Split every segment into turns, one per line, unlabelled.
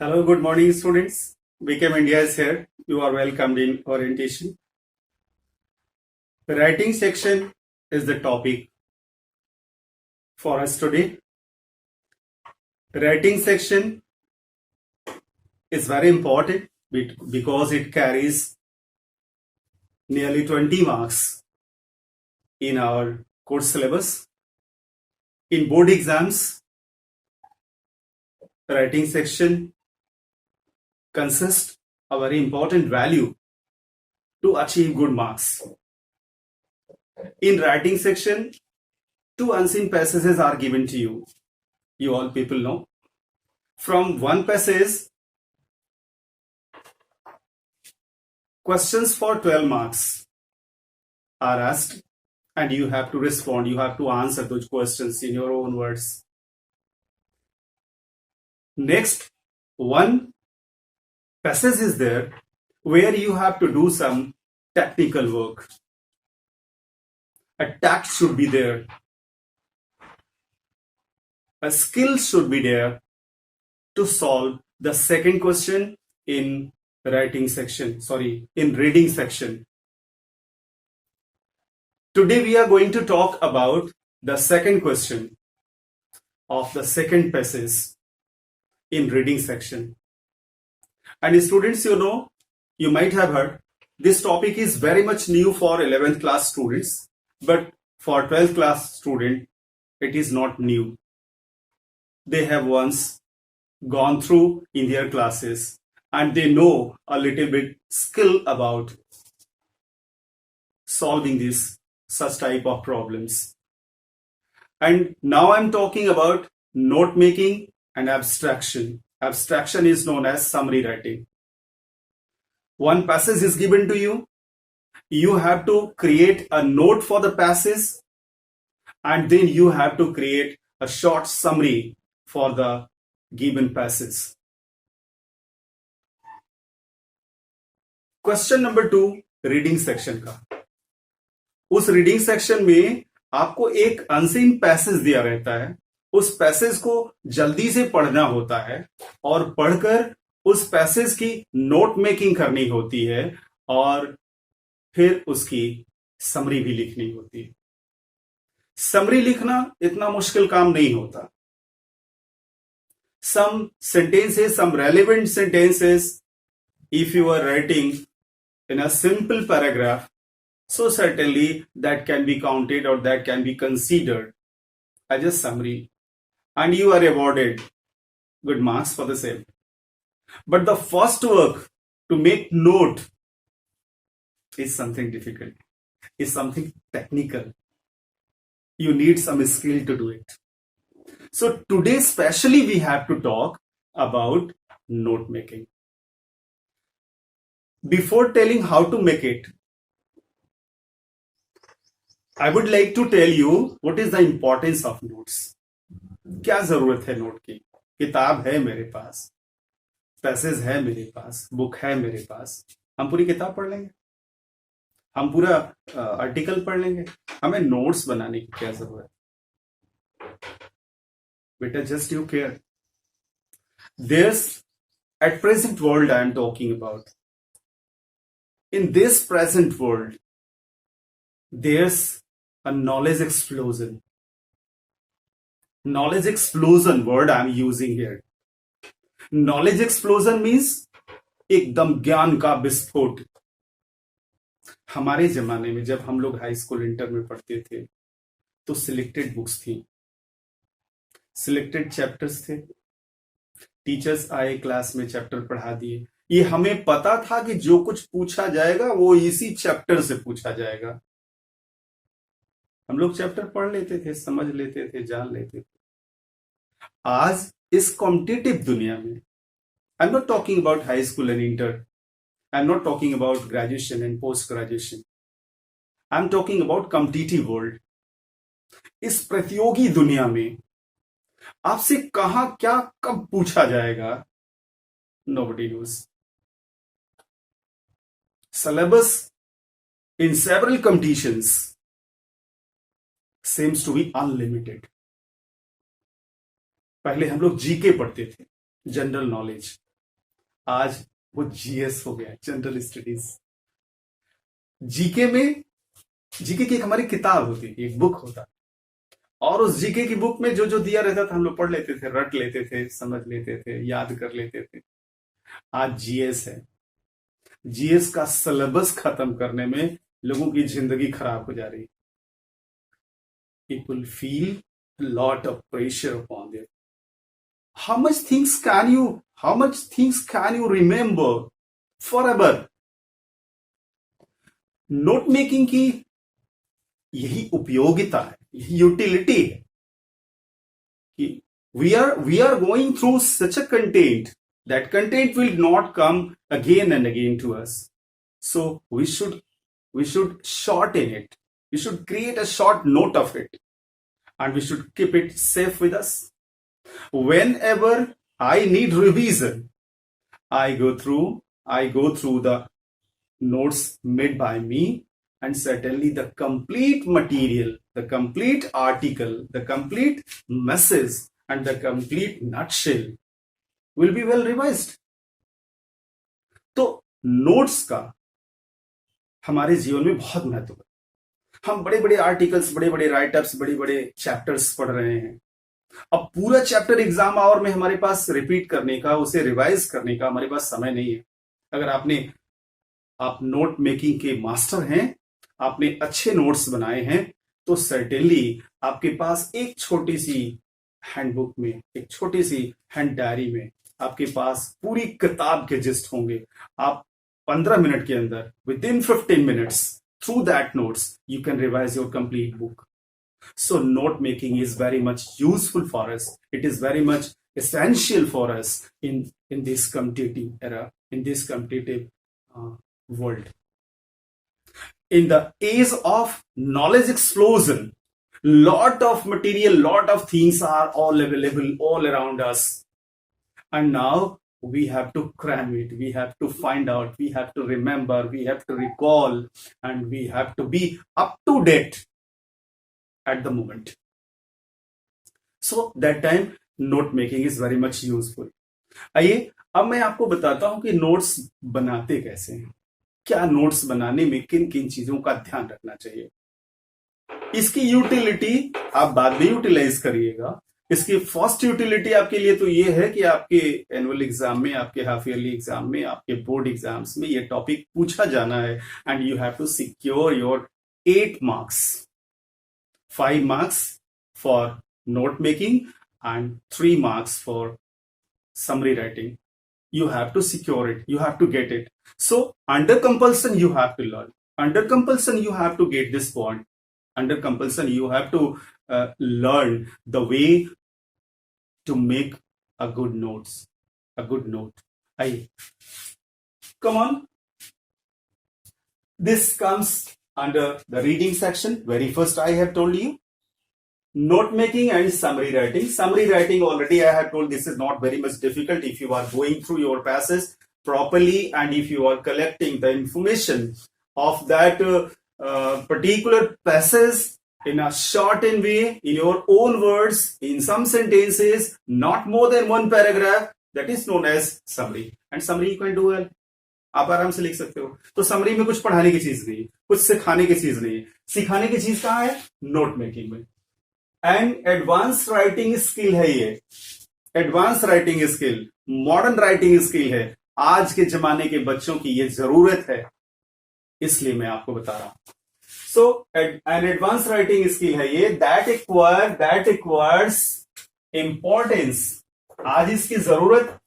Hello, good morning, students. BKM India is here. You are welcomed in orientation. The writing section is the topic for us today. The writing section is very important because it carries nearly 20 marks in our course syllabus. In board exams, the writing section consists a very important value to achieve good marks. In writing section, two unseen passages are given to you. You all people know. From one passage, questions for 12 marks are asked and you have to respond. You have to answer those questions in your own words. Next, one passage is there where you have to do some technical work. A tact should be there. A skill should be there to solve the second question in reading section. Today we are going to talk about the second question of the second passage in reading section. And students, you might have heard this topic is very much new for 11th class students, but for 12th class student, it is not new. They have once gone through in their classes and they know a little bit skill about solving such type of problems. And now I'm talking about note making and abstraction. Abstraction is known as summary writing. One passage is given to you. You have to create a note for the passage and then you have to create a short summary for the given passage. Question number 2 reading section का। उस reading section में आपको एक unseen passage दिया रहता है। उस passage को जल्दी से पढ़ना होता है और पढ़कर उस पैसेज की नोट मेकिंग करनी होती है और फिर उसकी समरी भी लिखनी होती है। समरी लिखना इतना मुश्किल काम नहीं होता। Some sentences, some relevant sentences, if you are writing in a simple paragraph, so certainly that can be counted or that can be considered as a summary and you are awarded good marks for the same. But the first work to make note is something difficult, is something technical. You need some skill to do it. So today especially we have to talk about note making. Before telling how to make it, I would like to tell you what is the importance of notes. क्या जरूरत है note की? किताब है मेरे पास, passage है मेरे पास, book है मेरे पास। हम पूरी किताब पढ़ लेंगे, हम पूरा आर्टिकल पढ़ लेंगे, हमें नोट्स बनाने की क्या जरूरत? Better just you care. There's at present world I am talking about. In this present world, there's a knowledge explosion. Knowledge explosion word I am using here. Knowledge explosion means एकदम ज्ञान का विस्फोट। हमारे जमाने में जब हम लोग हाई स्कूल इंटर में पढ़ते थे तो सिलेक्टेड बुक्स थी, सिलेक्टेड चैप्टर्स थे। टीचर्स आए, क्लास में चैप्टर पढ़ा दिए। ये हमें पता था कि जो कुछ पूछा जाएगा वो इसी चैप्टर से पूछा जाएगा। हम लोग चैप्टर पढ़ लेते थे, समझ लेते थे, जान लेते थे। आज इस कॉम्पिटिटिव दुनिया में, I am not talking about high school and inter, I am not talking about graduation and post graduation, I am talking about competitive world. इस प्रतियोगी दुनिया में आपसे कहां क्या कब पूछा जाएगा, nobody knows. Syllabus in several competitions seems to be unlimited. पहले हम लोग जीके पढ़ते थे, जनरल नॉलेज, आज वो जीएस हो गया, जनरल स्टडीज। जीके में, जीके की एक हमारी किताब होती थी, एक बुक होता, और उस जीके की बुक में जो जो दिया रहता था हम लोग पढ़ लेते थे, रट लेते थे, समझ लेते थे, याद कर लेते थे। आज जीएस है। जीएस का सिलेबस खत्म करने में लोगों की जिंदगी खराब हो जा रही है। People feel a lot of pressure upon them. How much things can you remember forever? Note making की यही उपयोगिता है, यही यूटिलिटी है कि we are going through such a content, that content will not come again and again to us. So we should shorten it. We should create a short note of it, and we should keep it safe with us. Whenever I need revision, I go through the notes made by me, and certainly the complete material, the complete article, the complete message, and the complete nutshell will be well revised. तो notes का हमारे जीवन में बहुत महत्व है। हम बड़े बड़े आर्टिकल्स, बड़े बड़े राइटअप्स, बड़े बड़े चैप्टर्स पढ़ रहे हैं। अब पूरा चैप्टर एग्जाम आवर में हमारे पास रिपीट करने का, उसे रिवाइज करने का हमारे पास समय नहीं है। अगर आप नोट मेकिंग के मास्टर हैं, आपने अच्छे नोट्स बनाए हैं, तो सर्टेनली आपके पास एक छोटी सी हैंडबुक में, एक छोटी सी हैंड डायरी में आपके पास पूरी किताब के जिस्ट होंगे। आप 15 मिनट के अंदर, with in 15 minutes, through that notes you can revise your complete book. So note making is very much useful for us. It is very much essential for us in this competitive era, in this competitive world. In the age of knowledge explosion, lot of material, lot of things are all available all around us, and now we have to cram it, we have to find out, we have to remember, we have to recall, and we have to be up to date at the moment. So that time note making is very much useful. आइए अब मैं आपको बताता हूं कि notes बनाते कैसे हैं, क्या नोट्स बनाने में किन किन चीजों का ध्यान रखना चाहिए। इसकी यूटिलिटी आप बाद में यूटिलाइज करिएगा। इसकी फर्स्ट यूटिलिटी आपके लिए तो ये है कि आपके एनुअल एग्जाम में, आपके हाफ ईयरली एग्जाम में, आपके बोर्ड एग्जाम्स में ये टॉपिक पूछा जाना है, and you have to secure your 8 marks. 5 marks for note making and 3 marks for summary writing. You have to secure it. You have to get it. So under compulsion, you have to learn. Under compulsion, you have to get this point. Under compulsion, you have to learn the way to make a good note. Come on. This comes under the reading section. Very first I have told you note making and summary writing. Summary writing already I have told this is not very much difficult if you are going through your passage properly, and if you are collecting the information of that particular passage in a shortened way, in your own words, in some sentences, not more than one paragraph, that is known as summary. And summary you can do well. आप आराम से लिख सकते हो। तो summary में कुछ पढ़ाने की चीज नहीं, कुछ सिखाने की चीज नहीं। सिखाने की चीज कहां है? नोट मेकिंग में। एंड एडवांस राइटिंग स्किल है ये, advance writing skill, modern writing skill है। आज के जमाने के बच्चों की ये जरूरत है, इसलिए मैं आपको बता रहा हूं। सो एन एडवांस राइटिंग स्किल है ये, दैट एक्वायर्स इंपॉर्टेंस। आज इसकी जरूरत,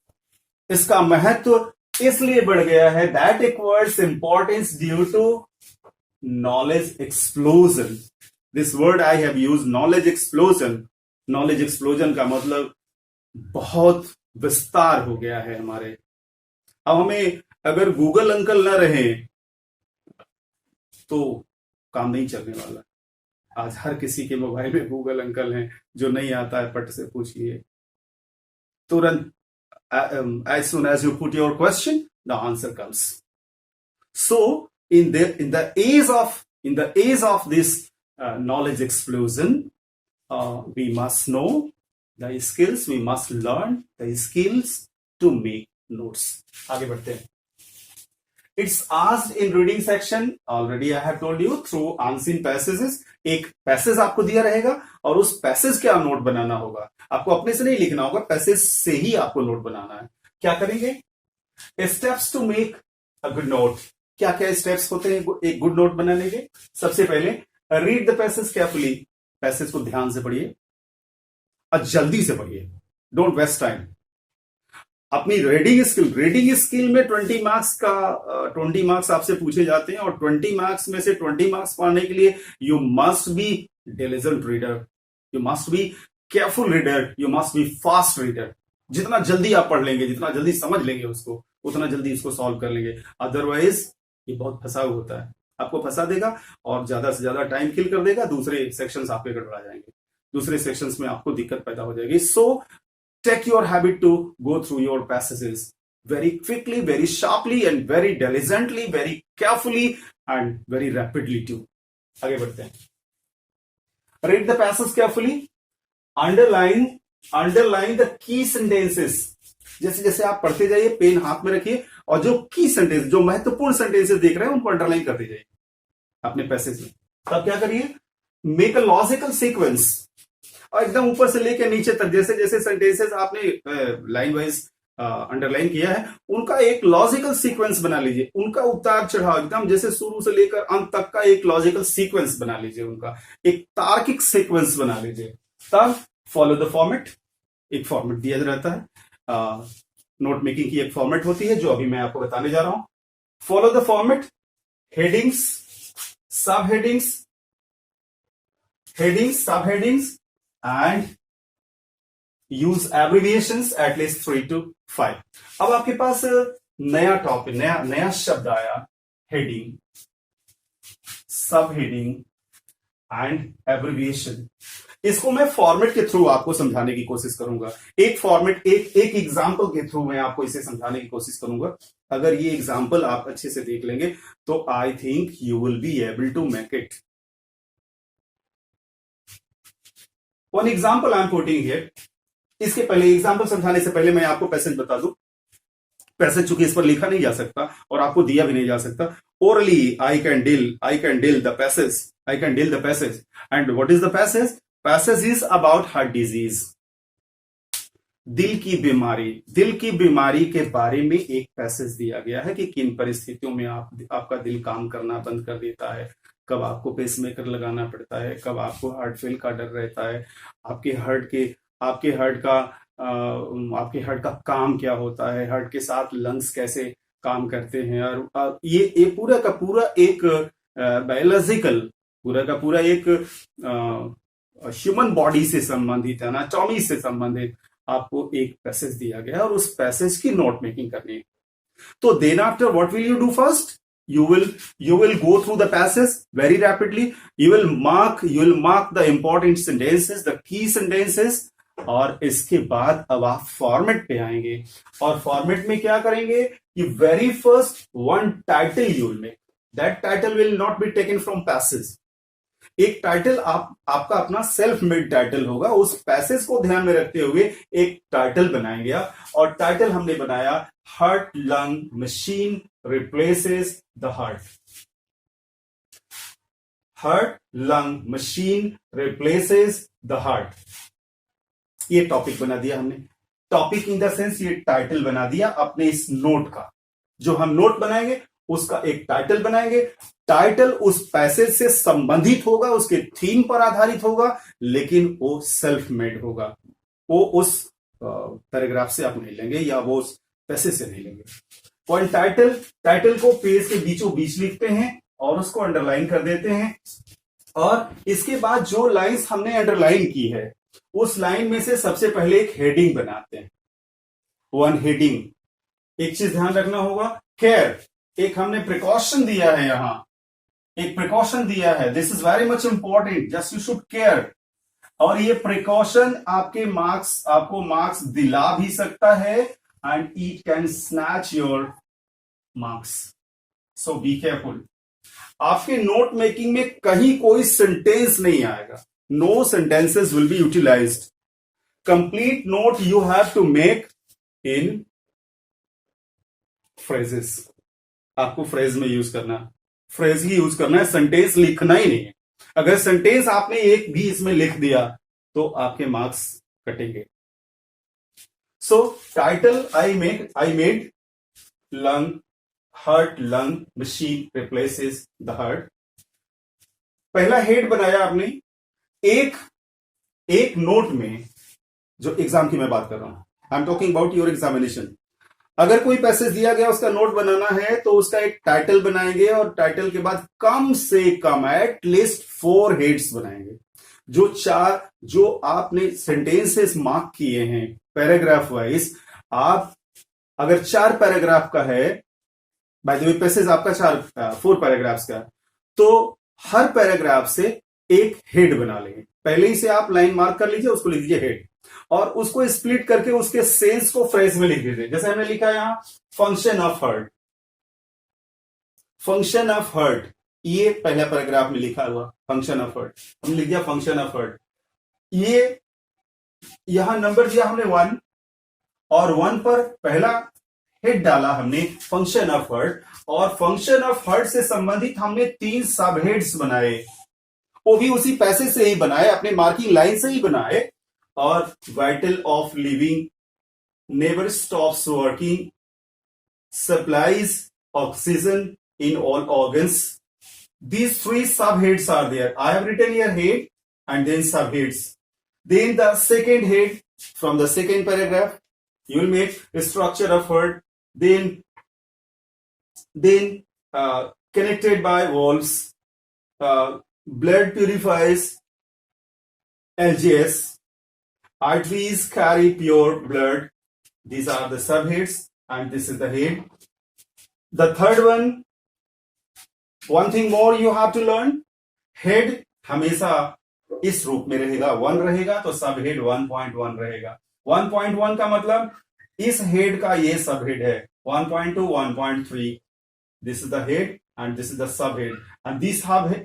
इसका महत्व इसलिए बढ़ गया है, that acquires importance due to knowledge explosion. This word I have use, knowledge explosion. Knowledge explosion का मतलब बहुत विस्तार हो गया है हमारे। अब हमें अगर गूगल अंकल ना रहे तो काम नहीं चलने वाला। आज हर किसी के मोबाइल में गूगल अंकल हैं, जो नहीं आता है पट से पूछिए, तुरंत as soon as you put your question, the answer comes. So in the age of this knowledge explosion, we must know the skills, we must learn the skills to make notes. आगे बढ़ते हैं। It's asked in reading section, already I have told you, through unseen passages. एक passage आपको दिया रहेगा और उस passage के नोट बनाना होगा। आपको अपने से नहीं लिखना होगा, पैसेज से ही आपको नोट बनाना है। क्या करेंगे? Steps to make a good note. क्या क्या स्टेप्स होते हैं एक गुड नोट बनाने के? सबसे पहले read the passage carefully. Passage को ध्यान से पढ़िए और जल्दी से पढ़िए, डोंट वेस्ट टाइम। अपनी रीडिंग स्किल में 20 मार्क्स आपसे पूछे जाते हैं और 20 मार्क्स में से 20 मार्क्स पाने के लिए you must be diligent reader, you must be careful reader, you must be fast reader. जितना जल्दी आप पढ़ लेंगे, जितना जल्दी समझ लेंगे उसको, उतना जल्दी इसको सॉल्व कर लेंगे। अदरवाइज ये बहुत फंसाव होता है, आपको फंसा देगा और ज्यादा से ज्यादा टाइम किल कर देगा। दूसरे सेक्शंस आपके गड़बड़ा जाएंगे, दूसरे सेक्शंस में आपको दिक्कत पैदा हो जाएगी। सो take your habit to go through your passages very quickly, very sharply, and very diligently, very carefully, and very rapidly too. आगे बढ़ते हैं। Read the passage carefully. Underline the key sentences. जैसे जैसे आप पढ़ते जाइए, पेन हाथ में रखिए और जो की सेंटेंस, जो महत्वपूर्ण सेंटेंसेस देख रहे हैं उनको अंडरलाइन करते जाइए अपने पैसेज में। तब क्या करिए? मेक अ लॉजिकल सीक्वेंस, और एकदम ऊपर से लेकर नीचे तक जैसे जैसे सेंटेंसेस आपने लाइन वाइज अंडरलाइन किया है, उनका एक लॉजिकल सीक्वेंस बना लीजिए। उनका उतार चढ़ाव एकदम जैसे शुरू से लेकर अंत तक का एक लॉजिकल सीक्वेंस बना लीजिए, उनका एक तार्किक सीक्वेंस बना लीजिए। तब फॉलो द फॉर्मेट। एक फॉर्मेट दिया रहता है, नोट मेकिंग की एक फॉर्मेट होती है जो अभी मैं आपको बताने जा रहा हूं। फॉलो द फॉर्मेट, हेडिंग्स, सब हेडिंग्स, सब headings, and use abbreviations at least 3 to 5। अब आपके पास नया टॉपिक, नया शब्द आया, हेडिंग, सब हेडिंग एंड एब्रिविएशन। इसको मैं फॉर्मेट के थ्रू आपको समझाने की कोशिश करूंगा। एक फॉर्मेट, एक एग्जांपल के थ्रू मैं आपको इसे समझाने की कोशिश करूंगा। अगर ये एग्जांपल आप अच्छे से देख लेंगे तो I think you will be able to make it. One example I am putting here. इसके पहले, एग्जाम्पल समझाने से पहले मैं आपको पैसेज बता दूं। पैसेज चूंकि इस पर लिखा नहीं जा सकता और आपको दिया भी नहीं जा सकता, orally I can deal the passage and what is the passage? Passage is about heart disease, दिल की बीमारी के बारे में एक पैसेज दिया गया है कि किन परिस्थितियों में आपका दिल काम करना बंद कर देता है, कब आपको पेसमेकर लगाना पड़ता है, कब आपको हार्ट फेल का डर रहता है, आपके हार्ट का काम क्या होता है, हार्ट के साथ लंग्स कैसे काम करते हैं। और ये पूरा का पूरा एक बायोलॉजिकल, पूरा का पूरा एक ह्यूमन बॉडी से संबंधित, एनाटॉमी से संबंधित आपको एक पैसेज दिया गया है और उस पैसेज की नोट मेकिंग करनी है। तो then after what will you do? First you will go through the passage very rapidly. You will mark the important sentences, the key sentences, और इसके बाद अब आप फॉर्मेट पे आएंगे और फॉर्मेट में क्या करेंगे कि very first one title you will make, that title will not be taken from passage. एक टाइटल आपका अपना सेल्फ मेड टाइटल होगा। उस पैसेज को ध्यान में रखते हुए एक टाइटल बनाएंगे आप, और टाइटल हमने बनाया heart lung machine replaces the heart. Heart lung machine replaces the heart, ये टॉपिक बना दिया हमने। टॉपिक इन द सेंस ये टाइटल बना दिया अपने इस नोट का। जो हम नोट बनाएंगे उसका एक टाइटल बनाएंगे। टाइटल उस पैसेज से संबंधित होगा, उसके थीम पर आधारित होगा, लेकिन वो सेल्फ मेड होगा। वो उस पैराग्राफ से आप नहीं लेंगे या वो उस पैसेज से नहीं लेंगे। पॉइंट टाइटल को पेज के बीचों बीच लिखते हैं और उसको अंडरलाइन कर देते हैं, और इसके बाद जो लाइंस हमने अंडरलाइन की है उस लाइन में से सबसे पहले एक हेडिंग बनाते हैं। One heading. एक चीज ध्यान रखना होगा, केयर। एक हमने प्रिकॉशन दिया है, यहां एक प्रिकॉशन दिया है, this is very much important, just you should care. और ये प्रिकॉशन आपको मार्क्स दिला भी सकता है and it can snatch your marks, so be careful. आपके नोट मेकिंग में कहीं कोई सेंटेंस नहीं आएगा, no sentences will be utilised. Complete note you have to make in phrases, आपको फ्रेज में यूज करना, फ्रेज ही यूज करना है, सेंटेंस लिखना ही नहीं है। अगर सेंटेंस आपने एक भी इसमें लिख दिया तो आपके मार्क्स कटेंगे। सो title I made lung heart lung machine replaces the heart. पहला हेड बनाया आपने, एक नोट में, जो एग्जाम की मैं बात कर रहा हूं, I am talking about your examination. अगर कोई पैसेज दिया गया उसका नोट बनाना है तो उसका एक टाइटल बनाएंगे और टाइटल के बाद कम से कम एटलीस्ट 4 हेड्स बनाएंगे। जो आपने सेंटेंसेस मार्क किए हैं पैराग्राफ वाइज, आप अगर 4 पैराग्राफ का है, बाय द वे पैसेज आपका 4 पैराग्राफ्स का, तो हर पैराग्राफ से एक हेड बना लेंगे। पहले ही से आप लाइन मार्क कर लीजिए, उसको लिख दीजिए हेड, और उसको स्प्लिट करके उसके सेंस को फ्रेज में लिख दीजिए। जैसे हमने लिखा है यहां function of heart, function of heart, ये पहला पैराग्राफ में लिखा हुआ फंक्शन ऑफ हर्ट, हमने लिख दिया फंक्शन ऑफ हर्ट। ये यहां नंबर दिया हमने 1, और 1 पर पहला हेड डाला हमने फंक्शन ऑफ हर्ट, और फंक्शन ऑफ हर्ट से संबंधित हमने 3 सब हेड्स बनाए, वो भी उसी पैसे से ही बनाए, अपने मार्किंग लाइन से ही बनाए। और vital of living never stops working, supplies oxygen in all organs. These 3 subheads are there. I have written here head and then subheads. Then the second head from the second paragraph, you will make a structure of word. Then connected by valves, blood purifies, LGS, arteries carry pure blood. These are the subheads and this is the head. The third one thing more you have to learn, head हमेशा इस रूप में रहेगा, 1 रहेगा तो सब head 1.1 रहेगा। 1.1 का मतलब इस हेड का ये सब हेड है, 1.2, 1.3, this is the head and this is the subhead, and this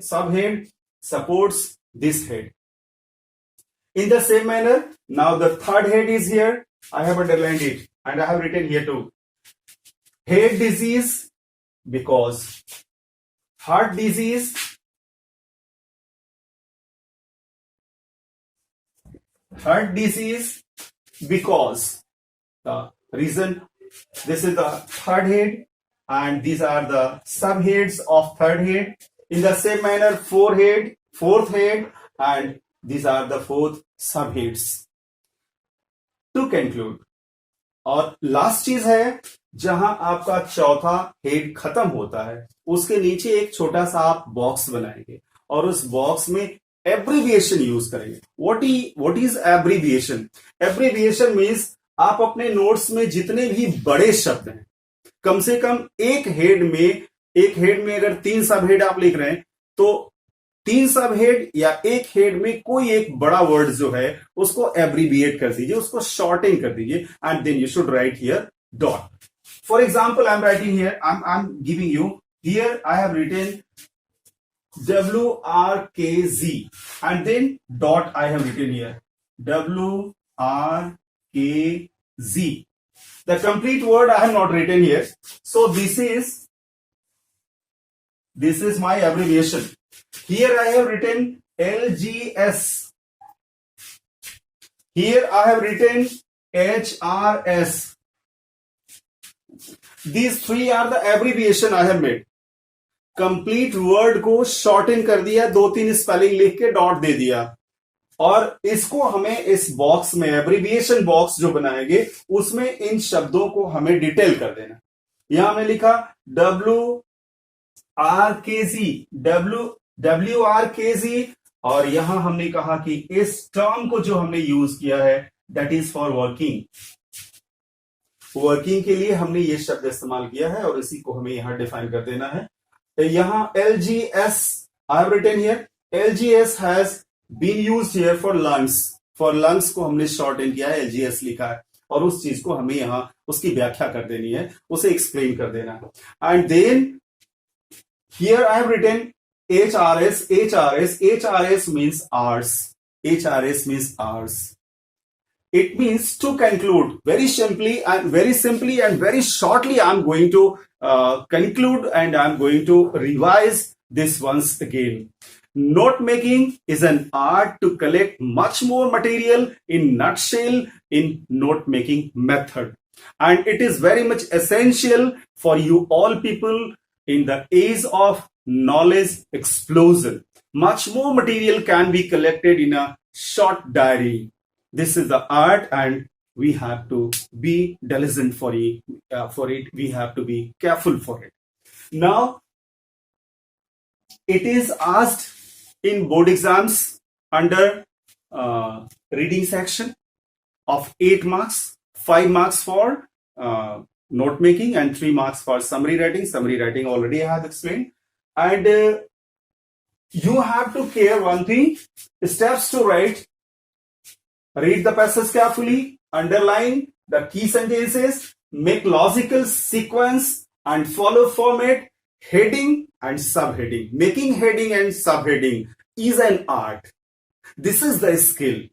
subhead supports this head. In the same manner, now the third head is here. I have underlined it and I have written here too. Head disease, because heart disease, because the reason, this is the third head and these are the subheads of third head. In the same manner, fourth head and these are the 4th subheads. To conclude, और last चीज है, जहां आपका चौथा head खत्म होता है उसके नीचे एक छोटा सा आप बॉक्स बनाएंगे और उस बॉक्स में एब्रीविएशन यूज करेंगे। What is abbreviation? Abbreviation means आप अपने नोट्स में जितने भी बड़े शब्द हैं, कम से कम एक हेड में अगर 3 सब हेड आप लिख रहे हैं तो 3 सब हेड या एक हेड में कोई एक बड़ा वर्ड जो है उसको एब्रीविएट कर दीजिए, उसको शॉर्टेन कर दीजिए, and then you should write here dot. For example, I am writing here, I am giving you here, I have written WRKZ and then dot I have written here WRKZ. The complete word I have not written here. So this is my abbreviation. Here I have written LGS. Here I have written HRS. These 3 are the abbreviation I have made. Complete word को shorten कर दिया, 2-3 spelling लिख के dot दे दिया, और इसको हमें इस बॉक्स में एब्रीविएशन बॉक्स जो बनाएंगे उसमें इन शब्दों को हमें डिटेल कर देना। यहां हमने लिखा WRKZ, और यहां हमने कहा कि इस टर्म को जो हमने यूज किया है दैट इज फॉर वर्किंग के लिए हमने ये शब्द इस्तेमाल किया है और इसी को हमें यहां डिफाइन कर देना है। यहां LGS I have written here, LGS has been used here for lungs. For lungs को हमने शॉर्टन किया है, LGS लिखा है, और उस चीज को हमें यहां उसकी व्याख्या कर देनी है, उसे एक्सप्लेन कर देना है। And then here I have written HRS means hours. HRS means hours. It means to conclude. Very simply and very shortly, I'm going to conclude and I'm going to revise this once again. Note making is an art to collect much more material in nutshell in note making method, and it is very much essential for you all people in the age of knowledge explosion. Much more material can be collected in a short diary. This is the art, and we have to be diligent for it. We have to be careful for it. Now, it is asked in board exams under reading section of 8 marks, 5 marks for note making, and 3 marks for summary writing. Summary writing already I have explained. And you have to care one thing: steps to write. Read the passage carefully, underline the key sentences, make logical sequence, and follow format, heading and subheading. Making heading and subheading is an art. This is the skill.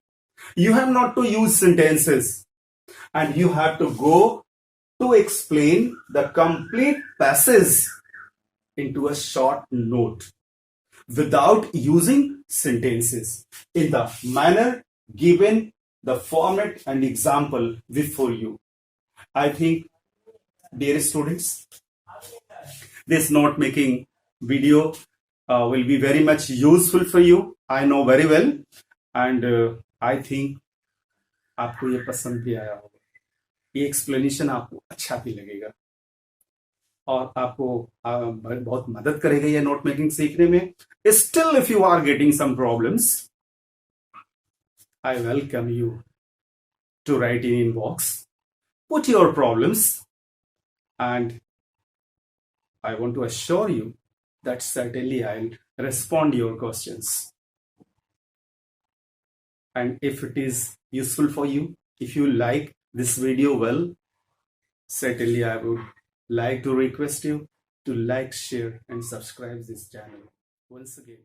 You have not to use sentences, and you have to go to explain the complete passage into a short note without using sentences in the manner given the format and example before you. I think, dear students, this note making video will be very much useful for you. I know very well, and I think आपको ये पसंद भी आया होगा. ये explanation आपको अच्छा भी लगेगा और आपको बहुत मदद करेगा ये नोट मेकिंग सीखने में. Still, if you are getting some problems, I welcome you to write in inbox. Put your problems, and I want to assure you that certainly I'll respond to your questions. And if it is useful for you, if you like this video well, certainly I would like to request you to like, share, and subscribe this channel. Once again,